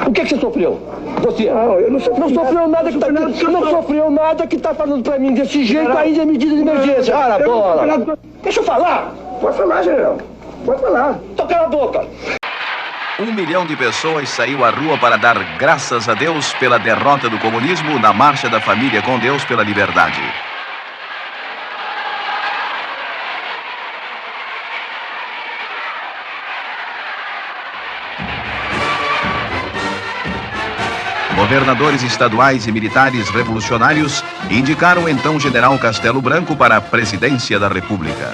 O que você sofreu? Você Não, eu não sofreu nada que não sofreu nada que tá falando pra mim desse jeito aí de medida de emergência. Cara, bola. Deixa eu falar. Pode falar, general. Pode falar. Toca na boca. 1 milhão de pessoas saiu à rua para dar graças a Deus pela derrota do comunismo na Marcha da Família com Deus pela Liberdade. Governadores estaduais e militares revolucionários indicaram então General Castelo Branco para a presidência da República.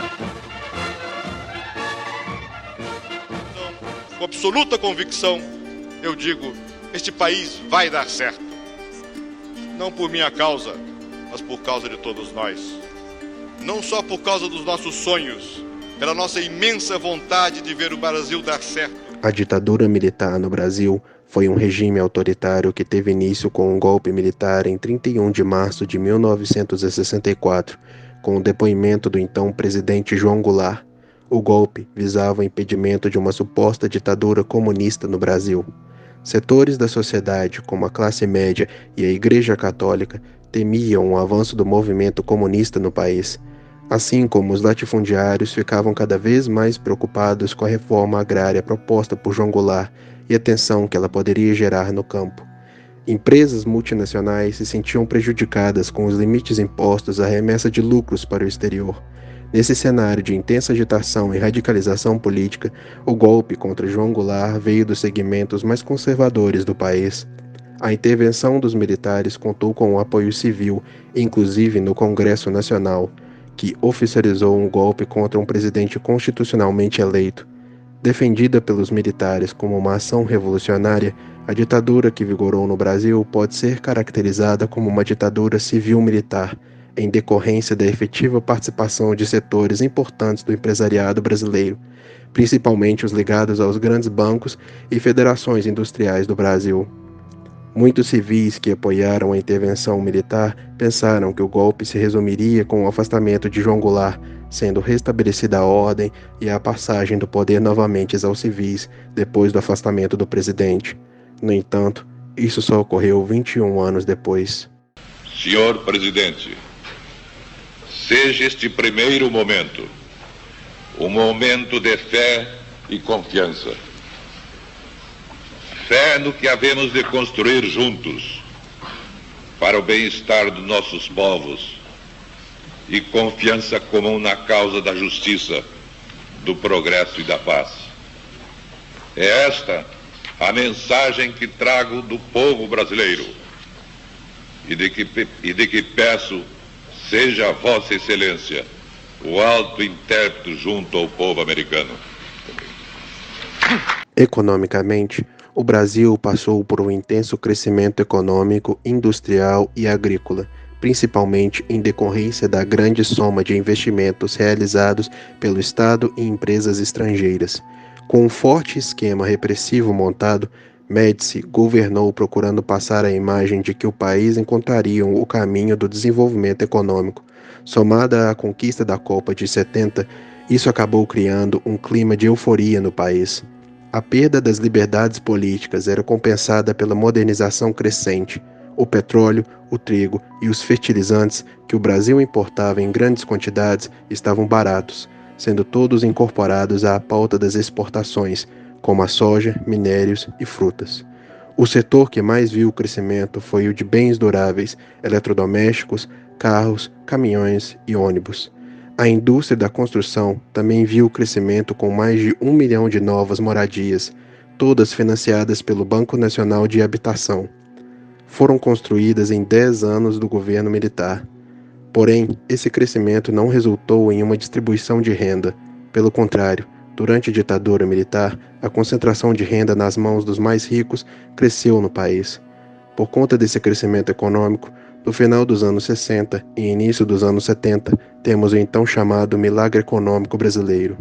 Com absoluta convicção, eu digo, este país vai dar certo. Não por minha causa, mas por causa de todos nós. Não só por causa dos nossos sonhos, pela nossa imensa vontade de ver o Brasil dar certo. A ditadura militar no Brasil foi um regime autoritário que teve início com um golpe militar em 31 de março de 1964, com o depoimento do então presidente João Goulart. O golpe visava o impedimento de uma suposta ditadura comunista no Brasil. Setores da sociedade, como a classe média e a Igreja Católica, temiam o avanço do movimento comunista no país, assim como os latifundiários ficavam cada vez mais preocupados com a reforma agrária proposta por João Goulart e a tensão que ela poderia gerar no campo. Empresas multinacionais se sentiam prejudicadas com os limites impostos à remessa de lucros para o exterior. Nesse cenário de intensa agitação e radicalização política, o golpe contra João Goulart veio dos segmentos mais conservadores do país. A intervenção dos militares contou com o apoio civil, inclusive no Congresso Nacional, que oficializou um golpe contra um presidente constitucionalmente eleito. Defendida pelos militares como uma ação revolucionária, a ditadura que vigorou no Brasil pode ser caracterizada como uma ditadura civil-militar, em decorrência da efetiva participação de setores importantes do empresariado brasileiro, principalmente os ligados aos grandes bancos e federações industriais do Brasil. Muitos civis que apoiaram a intervenção militar pensaram que o golpe se resumiria com o afastamento de João Goulart, sendo restabelecida a ordem e a passagem do poder novamente aos civis depois do afastamento do presidente. No entanto, isso só ocorreu 21 anos depois. Senhor Presidente, seja este primeiro momento um momento de fé e confiança. Fé no que havemos de construir juntos para o bem-estar dos nossos povos e confiança comum na causa da justiça, do progresso e da paz. É esta a mensagem que trago do povo brasileiro e de que peço seja Vossa Excelência o alto intérprete junto ao povo americano. Economicamente, o Brasil passou por um intenso crescimento econômico, industrial e agrícola, principalmente em decorrência da grande soma de investimentos realizados pelo Estado e empresas estrangeiras. Com um forte esquema repressivo montado, Médici governou procurando passar a imagem de que o país encontraria o caminho do desenvolvimento econômico. Somada à conquista da Copa de 70, isso acabou criando um clima de euforia no país. A perda das liberdades políticas era compensada pela modernização crescente. O petróleo, o trigo e os fertilizantes que o Brasil importava em grandes quantidades estavam baratos, sendo todos incorporados à pauta das exportações, como a soja, minérios e frutas. O setor que mais viu o crescimento foi o de bens duráveis, eletrodomésticos, carros, caminhões e ônibus. A indústria da construção também viu o crescimento com mais de 1 milhão de novas moradias, todas financiadas pelo Banco Nacional de Habitação. Foram construídas em 10 anos do governo militar. Porém, esse crescimento não resultou em uma distribuição de renda. Pelo contrário, durante a ditadura militar, a concentração de renda nas mãos dos mais ricos cresceu no país. Por conta desse crescimento econômico, no final dos anos 60 e início dos anos 70, temos o então chamado milagre econômico brasileiro.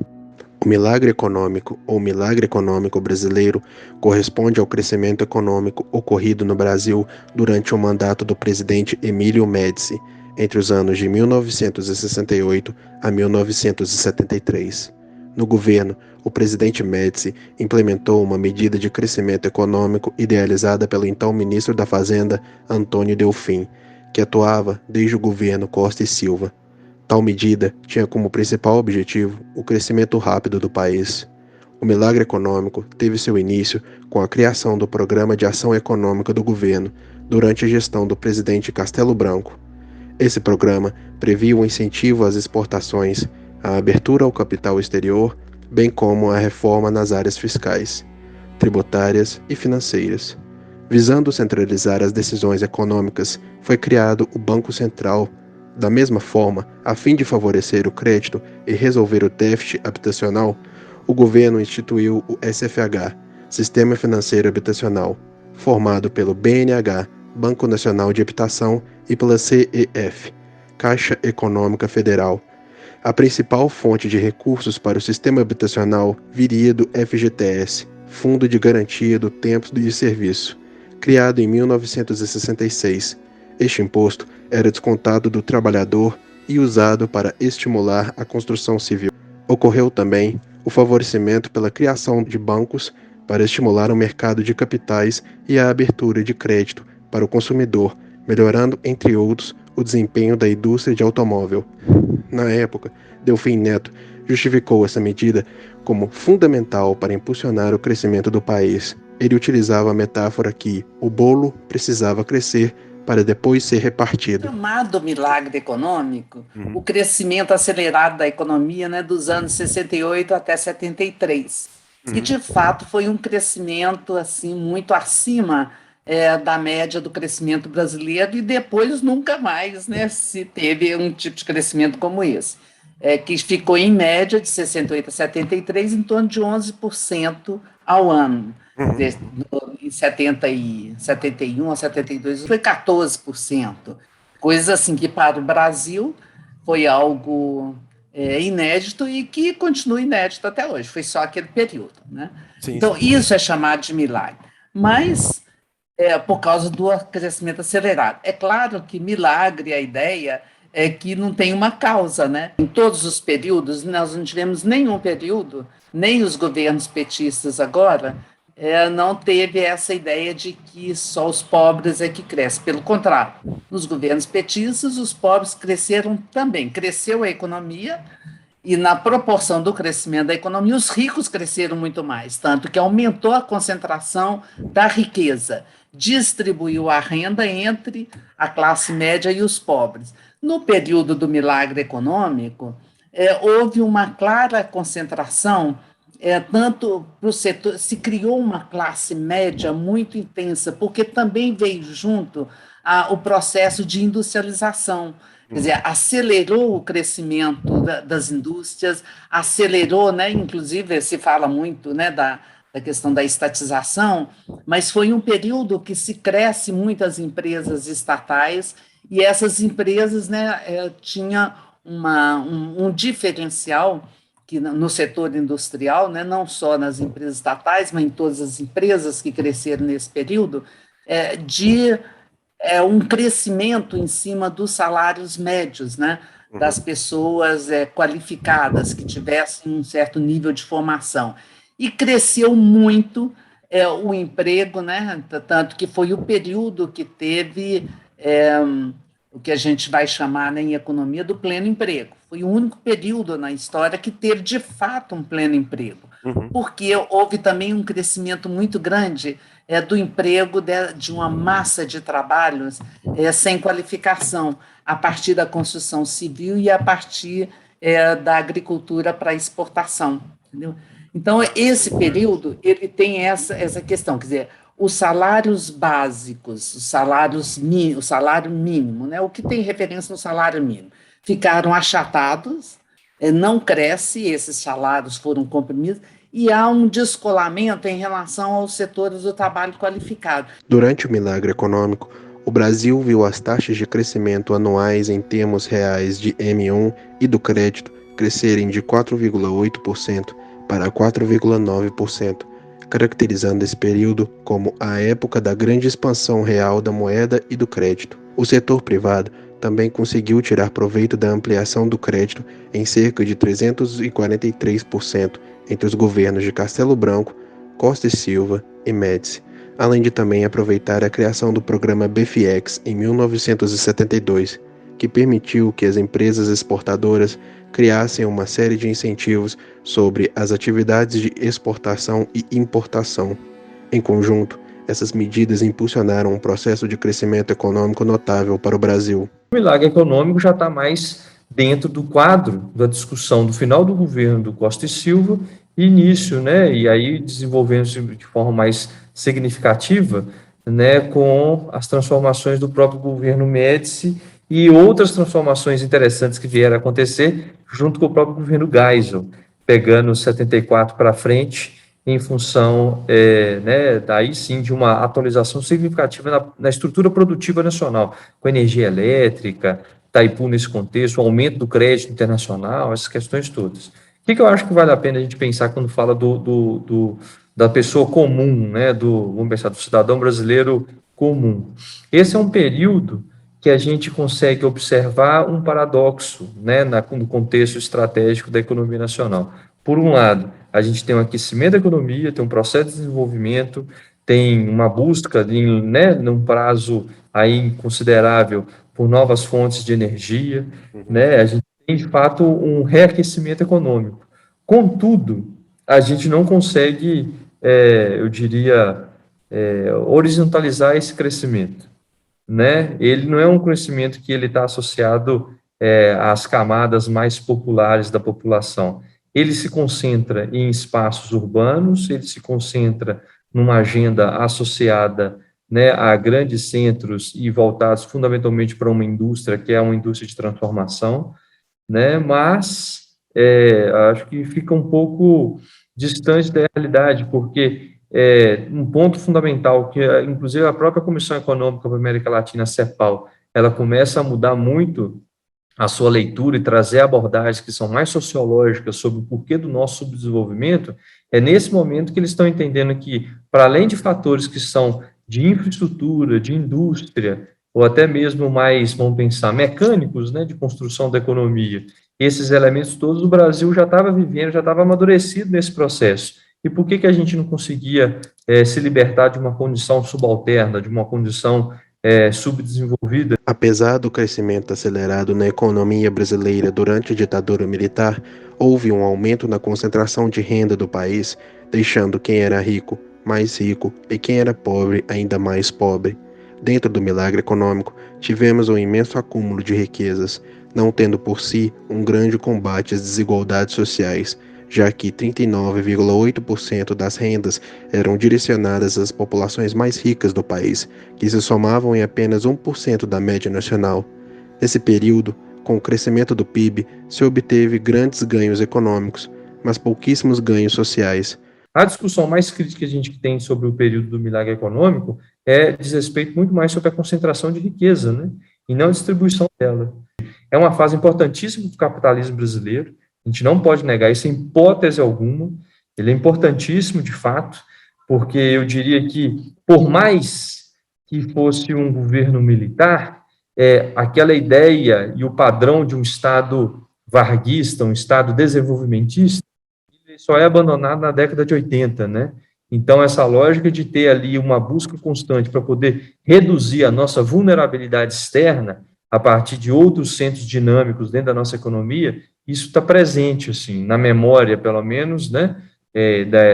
O milagre econômico ou milagre econômico brasileiro corresponde ao crescimento econômico ocorrido no Brasil durante o mandato do presidente Emílio Médici, entre os anos de 1968 a 1973. No governo, o presidente Médici implementou uma medida de crescimento econômico idealizada pelo então ministro da Fazenda, Antônio Delfim, que atuava desde o governo Costa e Silva. Tal medida tinha como principal objetivo o crescimento rápido do país. O milagre econômico teve seu início com a criação do Programa de Ação Econômica do governo durante a gestão do presidente Castelo Branco. Esse programa previa o incentivo às exportações, a abertura ao capital exterior, bem como a reforma nas áreas fiscais, tributárias e financeiras. Visando centralizar as decisões econômicas, foi criado o Banco Central. Da mesma forma, a fim de favorecer o crédito e resolver o déficit habitacional, o governo instituiu o SFH, Sistema Financeiro Habitacional, formado pelo BNH, Banco Nacional de Habitação, e pela CEF, Caixa Econômica Federal. A principal fonte de recursos para o sistema habitacional viria do FGTS, Fundo de Garantia do Tempo de Serviço, criado em 1966. Este imposto era descontado do trabalhador e usado para estimular a construção civil. Ocorreu também o favorecimento pela criação de bancos para estimular o mercado de capitais e a abertura de crédito para o consumidor, melhorando, entre outros, o desempenho da indústria de automóvel. Na época, Delfim Neto justificou essa medida como fundamental para impulsionar o crescimento do país. Ele utilizava a metáfora que o bolo precisava crescer para depois ser repartido. Chamado milagre econômico, o crescimento acelerado da economia, né, dos anos 68 até 73. E, de fato, foi um crescimento assim, muito acima da média do crescimento brasileiro, e depois nunca mais, né, se teve um tipo de crescimento como esse, que ficou em média de 68 a 73 em torno de 11% ao ano. Em 71 a 72 foi 14%. Coisa assim que para o Brasil foi algo inédito e que continua inédito até hoje. Foi só aquele período, né? Sim, então, isso é chamado de milagre. Mas por causa do crescimento acelerado. É claro que milagre, a ideia é que não tem uma causa, né? Em todos os períodos, nós não tivemos nenhum período, nem os governos petistas agora, não teve essa ideia de que só os pobres é que crescem. Pelo contrário, nos governos petistas, os pobres cresceram também. Cresceu a economia e, na proporção do crescimento da economia, os ricos cresceram muito mais, tanto que aumentou a concentração da riqueza, distribuiu a renda entre a classe média e os pobres. No período do milagre econômico, houve uma clara concentração, tanto para o setor, se criou uma classe média muito intensa, porque também veio junto o processo de industrialização, quer dizer, acelerou o crescimento das indústrias, acelerou, né, inclusive se fala muito, né, da questão da estatização, mas foi um período que se cresce muitas empresas estatais, e essas empresas, né, tinham um diferencial que no setor industrial, né, não só nas empresas estatais, mas em todas as empresas que cresceram nesse período, de um crescimento em cima dos salários médios, né, das pessoas qualificadas, que tivessem um certo nível de formação. E cresceu muito o emprego, né, tanto que foi o período que teve o que a gente vai chamar, né, em economia, do pleno emprego. Foi o único período na história que teve, de fato, um pleno emprego, porque houve também um crescimento muito grande do emprego de uma massa de trabalhos sem qualificação, a partir da construção civil e a partir da agricultura para exportação, entendeu? Então, esse período, ele tem essa questão, quer dizer, os salários básicos, o salário mínimo, né, o que tem referência no salário mínimo, ficaram achatados, não cresce, esses salários foram comprimidos, e há um descolamento em relação aos setores do trabalho qualificado. Durante o milagre econômico, o Brasil viu as taxas de crescimento anuais em termos reais de M1 e do crédito crescerem de 4,8% para 4,9%, caracterizando esse período como a época da grande expansão real da moeda e do crédito. O setor privado também conseguiu tirar proveito da ampliação do crédito em cerca de 343% entre os governos de Castelo Branco, Costa e Silva e Médici, além de também aproveitar a criação do programa BFIEX em 1972, que permitiu que as empresas exportadoras criassem uma série de incentivos sobre as atividades de exportação e importação. Em conjunto, essas medidas impulsionaram um processo de crescimento econômico notável para o Brasil. O milagre econômico já está mais dentro do quadro da discussão do final do governo do Costa e Silva e início, né, e aí desenvolvendo-se de forma mais significativa, né, com as transformações do próprio governo Médici e outras transformações interessantes que vieram a acontecer junto com o próprio governo Geisel, pegando 74 para frente, em função, né, daí sim, de uma atualização significativa na estrutura produtiva nacional, com energia elétrica, Itaipu nesse contexto, o aumento do crédito internacional, essas questões todas. O que eu acho que vale a pena a gente pensar quando fala da pessoa comum, né, vamos pensar, do cidadão brasileiro comum? Esse é um período que a gente consegue observar um paradoxo, né, no contexto estratégico da economia nacional. Por um lado, a gente tem um aquecimento da economia, tem um processo de desenvolvimento, tem uma busca, né, num prazo aí considerável por novas fontes de energia, né, a gente tem, de fato, um reaquecimento econômico. Contudo, a gente não consegue, eu diria, horizontalizar esse crescimento, né? Ele não é um crescimento que ele está associado às camadas mais populares da população. Ele se concentra em espaços urbanos, ele se concentra numa agenda associada, né, a grandes centros e voltados fundamentalmente para uma indústria, que é uma indústria de transformação, né, mas acho que fica um pouco distante da realidade, porque um ponto fundamental, que inclusive a própria Comissão Econômica para a América Latina, a CEPAL, ela começa a mudar muito a sua leitura e trazer abordagens que são mais sociológicas sobre o porquê do nosso subdesenvolvimento, é nesse momento que eles estão entendendo que, para além de fatores que são de infraestrutura, de indústria, ou até mesmo mais, vamos pensar, mecânicos, né, de construção da economia, esses elementos todos o Brasil já estava vivendo, já estava amadurecido nesse processo. E por que a gente não conseguia se libertar de uma condição subalterna, de uma condição subdesenvolvida? Apesar do crescimento acelerado na economia brasileira durante a ditadura militar, houve um aumento na concentração de renda do país, deixando quem era rico mais rico e quem era pobre ainda mais pobre. Dentro do milagre econômico, tivemos um imenso acúmulo de riquezas, não tendo por si um grande combate às desigualdades sociais, já que 39,8% das rendas eram direcionadas às populações mais ricas do país, que se somavam em apenas 1% da média nacional. Nesse período, com o crescimento do PIB, se obteve grandes ganhos econômicos, mas pouquíssimos ganhos sociais. A discussão mais crítica que a gente tem sobre o período do milagre econômico diz respeito muito mais sobre a concentração de riqueza, né, e não a distribuição dela. É uma fase importantíssima do capitalismo brasileiro, a gente não pode negar isso em hipótese alguma, ele é importantíssimo de fato, porque eu diria que, por mais que fosse um governo militar, aquela ideia e o padrão de um Estado varguista, um Estado desenvolvimentista, ele só é abandonado na década de 80, né? Então, essa lógica de ter ali uma busca constante para poder reduzir a nossa vulnerabilidade externa a partir de outros centros dinâmicos dentro da nossa economia, isso está presente, assim, na memória, pelo menos, né,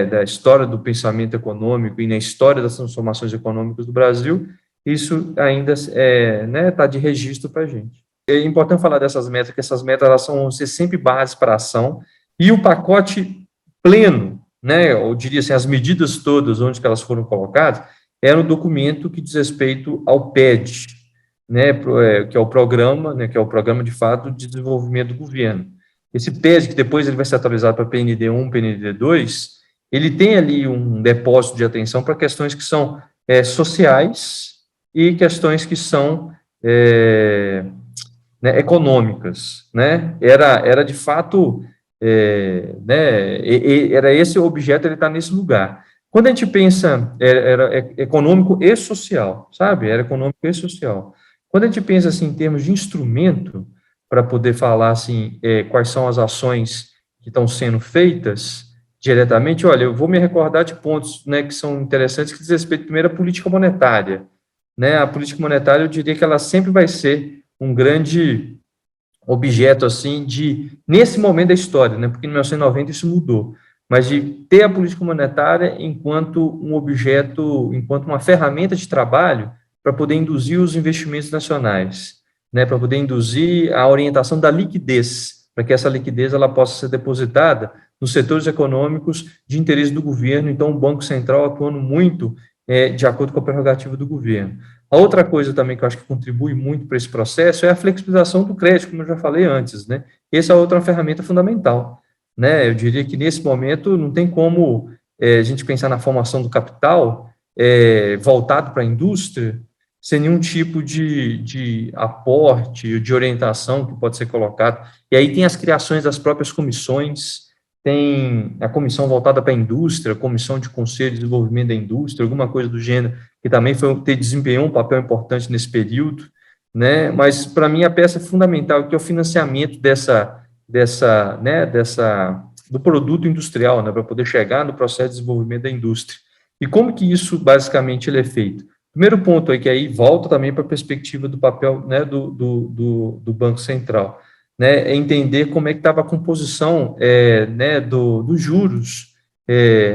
da história do pensamento econômico e na história das transformações econômicas do Brasil, isso ainda está de registro para a gente. É importante falar dessas metas, que essas metas elas vão ser sempre base para a ação, e o pacote pleno, né, eu diria assim, as medidas todas onde que elas foram colocadas, era um documento que diz respeito ao PED, né, que é o programa, né, que é o Programa de Fato de Desenvolvimento do Governo. Esse PED, que depois ele vai ser atualizado para PND1, PND2, ele tem ali um depósito de atenção para questões que são sociais e questões que são econômicas, né? Era de fato, era esse o objeto, ele está nesse lugar. Quando a gente pensa, era econômico e social, sabe? Era econômico e social. Quando a gente pensa assim, em termos de instrumento, para poder falar assim, quais são as ações que estão sendo feitas diretamente, olha, eu vou me recordar de pontos, né, que são interessantes, que diz respeito primeiro à política monetária. Né? A política monetária, eu diria que ela sempre vai ser um grande objeto, assim, nesse momento da história, né, porque em 1990 isso mudou, mas de ter a política monetária enquanto um objeto, enquanto uma ferramenta de trabalho para poder induzir os investimentos nacionais, né, para poder induzir a orientação da liquidez, para que essa liquidez ela possa ser depositada nos setores econômicos de interesse do governo, então o Banco Central atuando muito de acordo com a prerrogativa do governo. A outra coisa também que eu acho que contribui muito para esse processo é a flexibilização do crédito, como eu já falei antes, né? Essa é outra ferramenta fundamental, né? Eu diria que nesse momento não tem como a gente pensar na formação do capital voltado para a indústria sem nenhum tipo de aporte, de orientação que pode ser colocado. E aí tem as criações das próprias comissões, tem a comissão voltada para a indústria, a comissão de conselho de desenvolvimento da indústria, alguma coisa do gênero, que também desempenhou um papel importante nesse período, né? Mas, para mim, a peça fundamental que é o financiamento do produto industrial, né, para poder chegar no processo de desenvolvimento da indústria. E como que isso, basicamente, ele é feito? Primeiro ponto é que aí volta também para a perspectiva do papel, né, do Banco Central, né, é entender como é que estava a composição né, dos juros,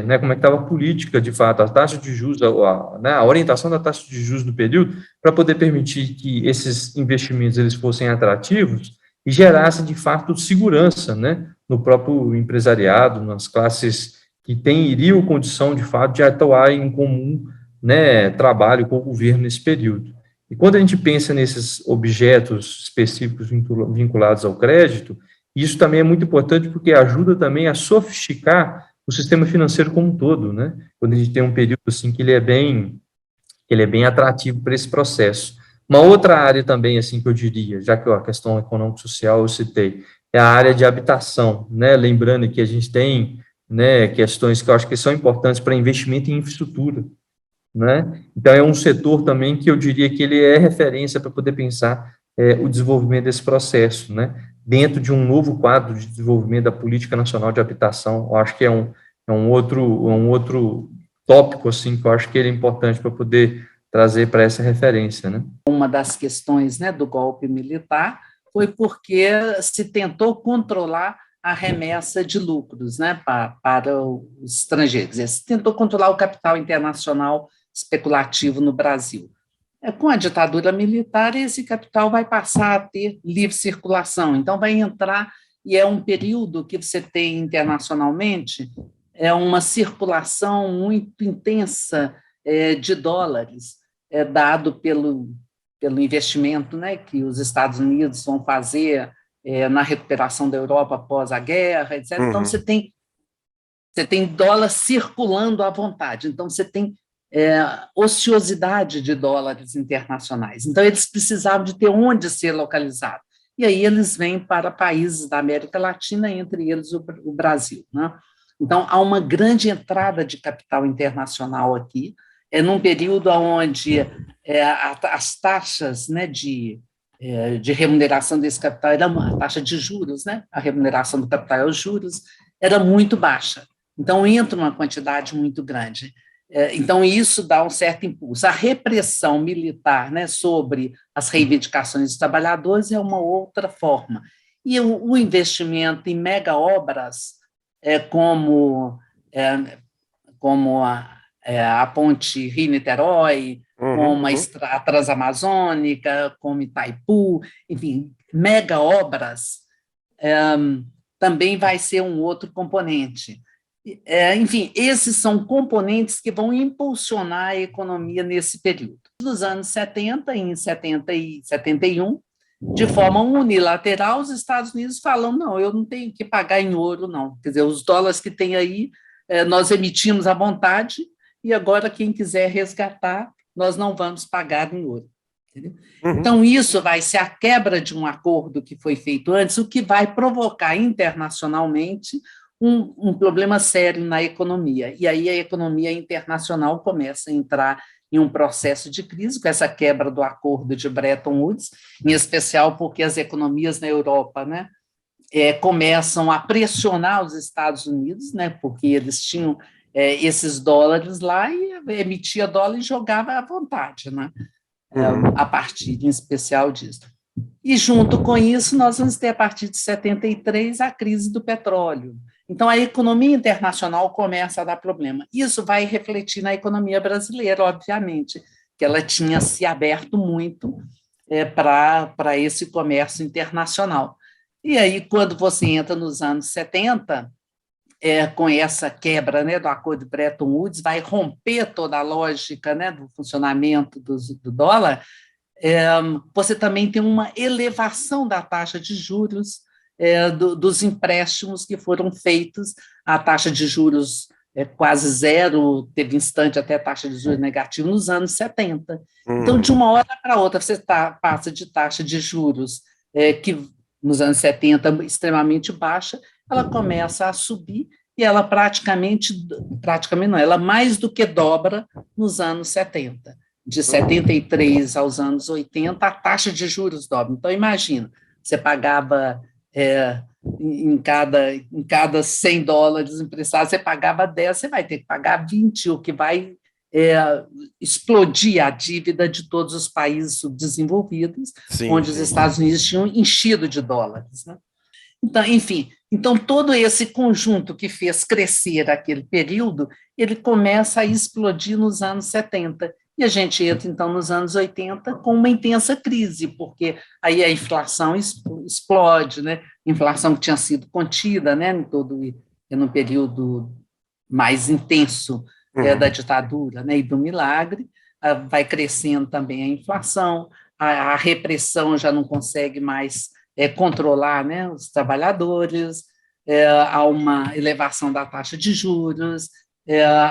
né, como é que estava a política, de fato, a taxa de juros, a orientação da taxa de juros no período, para poder permitir que esses investimentos eles fossem atrativos e gerassem, de fato, segurança, né, no próprio empresariado, nas classes que iriam condição, de fato, de atuar em comum, né, trabalho com o governo nesse período. E quando a gente pensa nesses objetos específicos vinculados ao crédito, isso também é muito importante porque ajuda também a sofisticar o sistema financeiro como um todo, né? Quando a gente tem um período assim que ele é bem atrativo para esse processo. Uma outra área também assim que eu diria, já que a questão econômico-social eu citei, é a área de habitação, né? Lembrando que a gente tem, né, questões que eu acho que são importantes para investimento em infraestrutura, né? Então, é um setor também que eu diria que ele é referência para poder pensar o desenvolvimento desse processo, né? Dentro de um novo quadro de desenvolvimento da Política Nacional de Habitação, eu acho que é um outro tópico, assim, que eu acho que ele é importante para poder trazer para essa referência, né? Uma das questões, né, do golpe militar foi porque se tentou controlar a remessa de lucros, né, para os estrangeiros. Se tentou controlar o capital internacional especulativo no Brasil. Com a ditadura militar, esse capital vai passar a ter livre circulação, então vai entrar, e é um período que você tem internacionalmente, uma circulação muito intensa de dólares, dado pelo investimento, né, que os Estados Unidos vão fazer na recuperação da Europa após a guerra, etc. Então, você tem dólar circulando à vontade, então você tem ociosidade de dólares internacionais. Então, eles precisavam de ter onde ser localizado. E aí eles vêm para países da América Latina, entre eles o Brasil, né? Então, há uma grande entrada de capital internacional aqui, num período onde as taxas, né, de remuneração desse capital, a taxa de juros, né, a remuneração do capital aos juros, era muito baixa. Então, entra uma quantidade muito grande. Então, isso dá um certo impulso. A repressão militar, né, sobre as reivindicações dos trabalhadores é uma outra forma. E o investimento em mega-obras, como a ponte Rio-Niterói, como a Transamazônica, como Itaipu, enfim, mega-obras, também vai ser um outro componente. Enfim, esses são componentes que vão impulsionar a economia nesse período. Nos anos 70, em 70 e 71, de forma unilateral, os Estados Unidos falam, não, eu não tenho que pagar em ouro, não. Quer dizer, os dólares que tem aí, nós emitimos à vontade, e agora quem quiser resgatar, nós não vamos pagar em ouro. Entendeu? Então, isso vai ser a quebra de um acordo que foi feito antes, o que vai provocar internacionalmente um problema sério na economia. E aí a economia internacional começa a entrar em um processo de crise, com essa quebra do acordo de Bretton Woods, em especial porque as economias na Europa, né, começam a pressionar os Estados Unidos, né, porque eles tinham esses dólares lá e emitia dólar e jogava à vontade, né, a partir, em especial, disso. E, junto com isso, nós vamos ter, a partir de 73, a crise do petróleo. Então, a economia internacional começa a dar problema. Isso vai refletir na economia brasileira, obviamente, que ela tinha se aberto muito para esse comércio internacional. E aí, quando você entra nos anos 70, com essa quebra, né, do acordo de Bretton Woods, vai romper toda a lógica, né, do funcionamento do dólar. Você também tem uma elevação da taxa de juros dos empréstimos que foram feitos. A taxa de juros quase zero, teve instante até taxa de juros negativa nos anos 70. Então, de uma hora para outra, você passa de taxa de juros que nos anos 70 extremamente baixa, ela começa a subir e ela praticamente não, ela mais do que dobra nos anos 70. De 73 aos anos 80, a taxa de juros dobra. Então, imagina, você pagava em cada 100 dólares emprestados, você pagava 10, você vai ter que pagar 20, o que vai explodir a dívida de todos os países subdesenvolvidos, onde os Estados Unidos tinham enchido de dólares, né? Então, enfim, todo esse conjunto que fez crescer aquele período, ele começa a explodir nos anos 70. E a gente entra, então, nos anos 80 com uma intensa crise, porque aí a inflação explode, né? Inflação que tinha sido contida, né, no período mais intenso da ditadura, né, e do milagre, vai crescendo também a inflação, a repressão já não consegue mais controlar, né, os trabalhadores, há uma elevação da taxa de juros,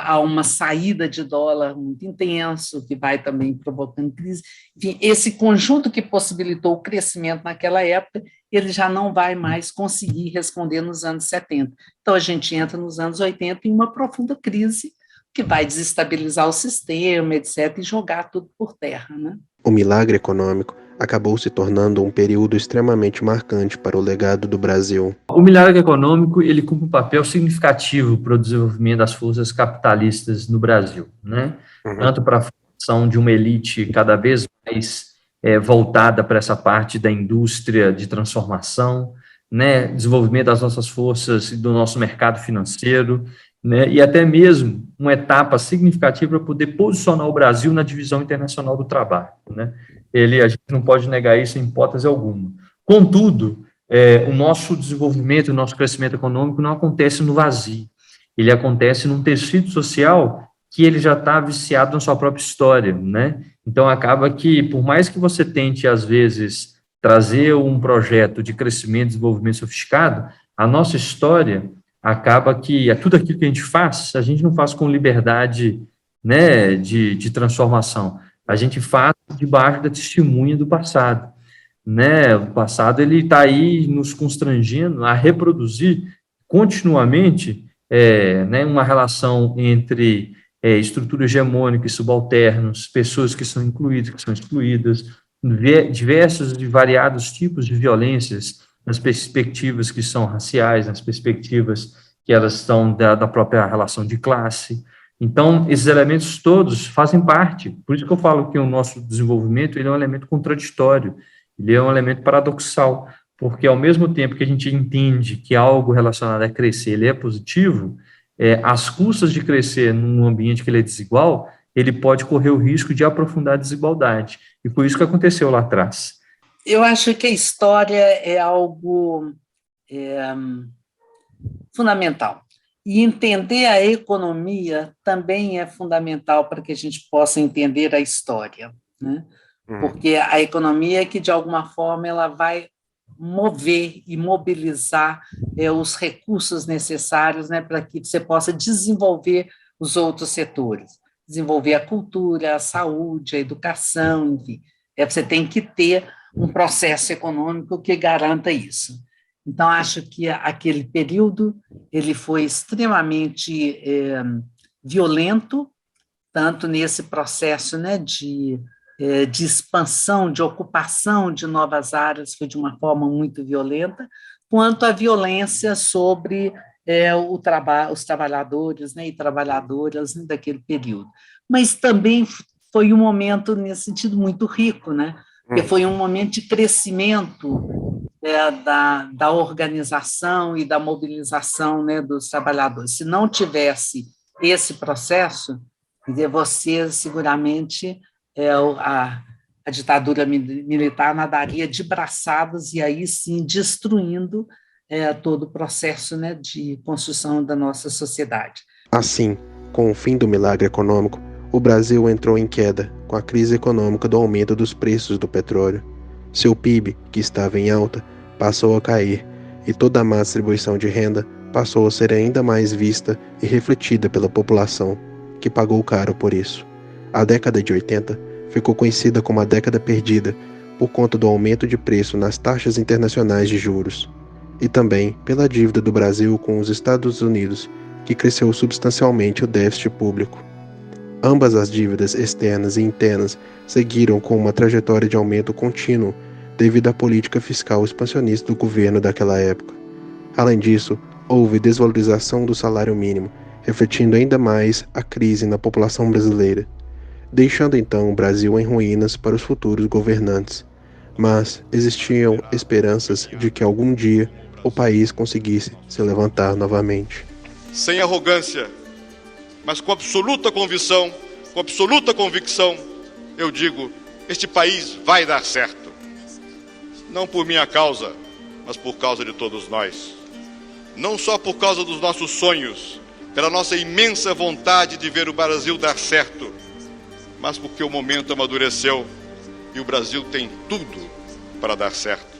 há uma saída de dólar muito intenso, que vai também provocando crise. Enfim, esse conjunto que possibilitou o crescimento naquela época, ele já não vai mais conseguir responder nos anos 70. Então, a gente entra nos anos 80 em uma profunda crise que vai desestabilizar o sistema, etc., e jogar tudo por terra, né? O milagre econômico acabou se tornando um período extremamente marcante para o legado do Brasil. O milagre econômico, ele cumpre um papel significativo para o desenvolvimento das forças capitalistas no Brasil, né? Tanto para a formação de uma elite cada vez mais voltada para essa parte da indústria de transformação, né? Desenvolvimento das nossas forças e do nosso mercado financeiro, né? E até mesmo uma etapa significativa para poder posicionar o Brasil na divisão internacional do trabalho, né? A gente não pode negar isso em hipótese alguma. Contudo, o nosso desenvolvimento, o nosso crescimento econômico não acontece no vazio. Ele acontece num tecido social que ele já está viciado na sua própria história, né? Então, acaba que, por mais que você tente, às vezes, trazer um projeto de crescimento e desenvolvimento sofisticado, a nossa história acaba que tudo aquilo que a gente não faz com liberdade, né, de transformação. A gente faz debaixo da testemunha do passado, né? O passado, ele está aí nos constrangendo a reproduzir continuamente, né, uma relação entre estrutura hegemônica e subalternos, pessoas que são incluídas, que são excluídas, diversos e variados tipos de violências, nas perspectivas que são raciais, nas perspectivas que elas estão da própria relação de classe. Então, esses elementos todos fazem parte. Por isso que eu falo que o nosso desenvolvimento ele é um elemento contraditório, ele é um elemento paradoxal, porque ao mesmo tempo que a gente entende que algo relacionado a crescer ele é positivo, às custas de crescer num ambiente que ele é desigual, ele pode correr o risco de aprofundar a desigualdade. E foi isso que aconteceu lá atrás. Eu acho que a história é algo fundamental. E entender a economia também é fundamental para que a gente possa entender a história, né? Porque a economia é que, de alguma forma, ela vai mover e mobilizar os recursos necessários, né, para que você possa desenvolver os outros setores, desenvolver a cultura, a saúde, a educação, enfim. Você tem que ter um processo econômico que garanta isso. Então, acho que aquele período ele foi extremamente violento, tanto nesse processo, né, de expansão, de ocupação de novas áreas, foi de uma forma muito violenta, quanto a violência sobre os trabalhadores, né, e trabalhadoras, né, daquele período. Mas também foi um momento, nesse sentido, muito rico, né, porque foi um momento de crescimento da organização e da mobilização, né, dos trabalhadores. Se não tivesse esse processo, você seguramente a ditadura militar nadaria de braçadas e aí sim destruindo todo o processo, né, de construção da nossa sociedade. Assim, com o fim do milagre econômico, o Brasil entrou em queda com a crise econômica do aumento dos preços do petróleo. Seu PIB, que estava em alta, passou a cair e toda a má distribuição de renda passou a ser ainda mais vista e refletida pela população, que pagou caro por isso. A década de 80 ficou conhecida como a década perdida por conta do aumento de preço nas taxas internacionais de juros e também pela dívida do Brasil com os Estados Unidos, que cresceu substancialmente o déficit público. Ambas as dívidas externas e internas seguiram com uma trajetória de aumento contínuo devido à política fiscal expansionista do governo daquela época. Além disso, houve desvalorização do salário mínimo, refletindo ainda mais a crise na população brasileira, deixando então o Brasil em ruínas para os futuros governantes. Mas existiam esperanças de que algum dia o país conseguisse se levantar novamente. Sem arrogância, mas com absoluta convicção, eu digo, este país vai dar certo. Não por minha causa, mas por causa de todos nós. Não só por causa dos nossos sonhos, pela nossa imensa vontade de ver o Brasil dar certo, mas porque o momento amadureceu e o Brasil tem tudo para dar certo.